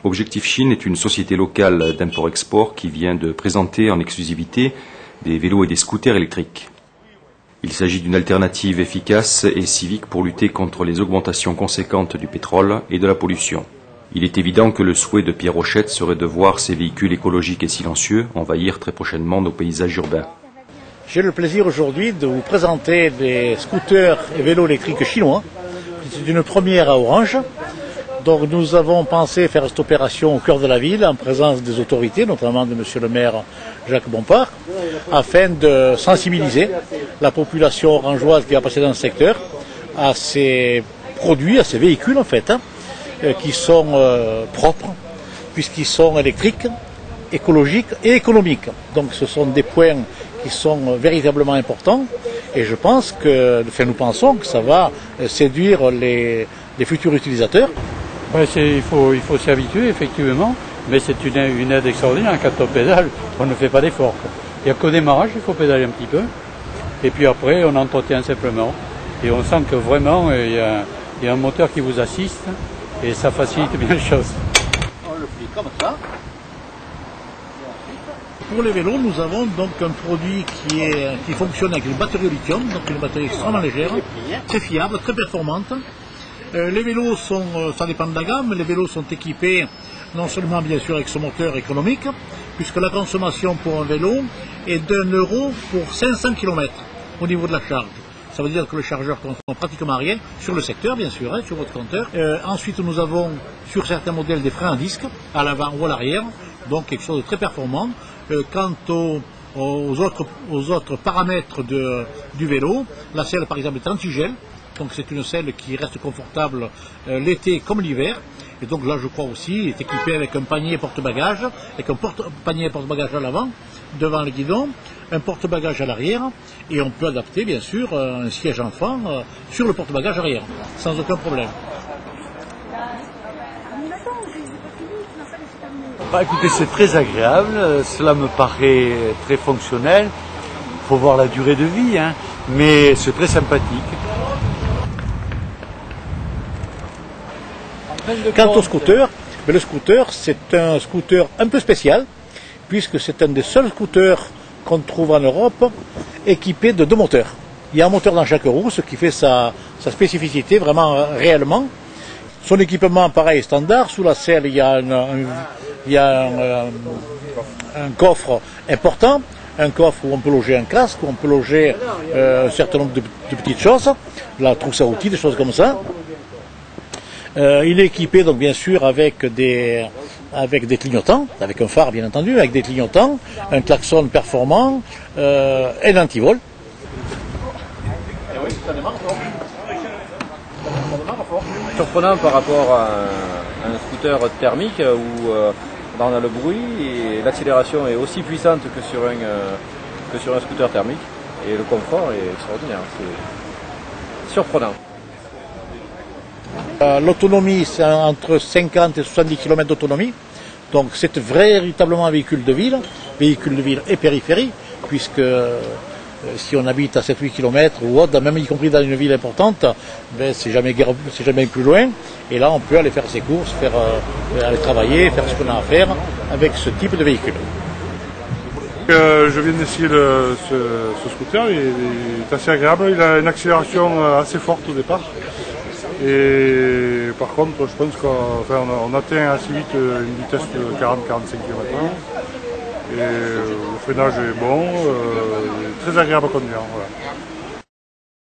Objectif Chine est une société locale d'import-export qui vient de présenter en exclusivité des vélos et des scooters électriques. Il s'agit d'une alternative efficace et civique pour lutter contre les augmentations conséquentes du pétrole et de la pollution. Il est évident que le souhait de Pierre Rochette serait de voir ces véhicules écologiques et silencieux envahir très prochainement nos paysages urbains. J'ai le plaisir aujourd'hui de vous présenter des scooters et vélos électriques chinois. C'est une première à Orange. Donc nous avons pensé faire cette opération au cœur de la ville, en présence des autorités, notamment de monsieur le maire Jacques Bompard, afin de sensibiliser la population orangeoise qui va passer dans le secteur à ces produits, à ces véhicules en fait, qui sont propres, puisqu'ils sont électriques, écologiques et économiques. Donc ce sont des points qui sont véritablement importants et je pense que, enfin nous pensons que ça va séduire les futurs utilisateurs. Ouais, il faut s'y habituer effectivement, mais c'est une aide extraordinaire. Quand on pédale, on ne fait pas d'effort. Il n'y a qu'au démarrage, il faut pédaler un petit peu, et puis après on entretient simplement. Et on sent que vraiment il y a un moteur qui vous assiste, et ça facilite bien les choses. On le fait comme ça. Pour les vélos, nous avons donc un produit qui fonctionne avec une batterie au lithium, donc une batterie extrêmement légère, très fiable, très performante. Les vélos ça dépend de la gamme, les vélos sont équipés non seulement bien sûr avec ce moteur économique, puisque la consommation pour un vélo est d'€1 pour 500 km au niveau de la charge. Ça veut dire que le chargeur consomme pratiquement rien, sur le secteur bien sûr, sur votre compteur. Ensuite nous avons sur certains modèles des freins à disque, à l'avant ou à l'arrière, donc quelque chose de très performant. Quant aux autres paramètres du vélo, la selle par exemple est anti-gel. Donc c'est une selle qui reste confortable l'été comme l'hiver. Et donc là je crois aussi est équipé avec un panier porte-bagages, avec un panier porte-bagages à l'avant, devant le guidon, un porte-bagages à l'arrière, et on peut adapter bien sûr un siège enfant sur le porte-bagages arrière, sans aucun problème. Écoutez, c'est très agréable, cela me paraît très fonctionnel. Il faut voir la durée de vie, mais c'est très sympathique. Quant au scooter, le scooter c'est un scooter un peu spécial, puisque c'est un des seuls scooters qu'on trouve en Europe équipé de 2 moteurs. Il y a un moteur dans chaque roue, ce qui fait sa spécificité vraiment réellement. Son équipement pareil standard, sous la selle il y a un coffre important, un coffre où on peut loger un casque, où on peut loger un certain nombre de petites choses, la trousse à outils, des choses comme ça. Il est équipé donc bien sûr avec des clignotants, avec un phare bien entendu, avec des clignotants, un klaxon performant et un antivol. Surprenant par rapport à un scooter thermique où on a le bruit et l'accélération est aussi puissante que sur un scooter thermique et le confort est extraordinaire, c'est surprenant. L'autonomie c'est entre 50 et 70 km d'autonomie, donc c'est véritablement un véhicule de ville et périphérie, puisque si on habite à 7-8 km ou autre, même y compris dans une ville importante, c'est jamais plus loin, et là on peut aller faire ses courses, aller travailler, faire ce qu'on a à faire avec ce type de véhicule. Je viens d'essayer ce scooter, il est assez agréable, il a une accélération assez forte au départ. Et par contre, je pense qu'on atteint assez vite une vitesse de 40-45 km/h. Et le freinage est bon, très agréable à conduire. Voilà.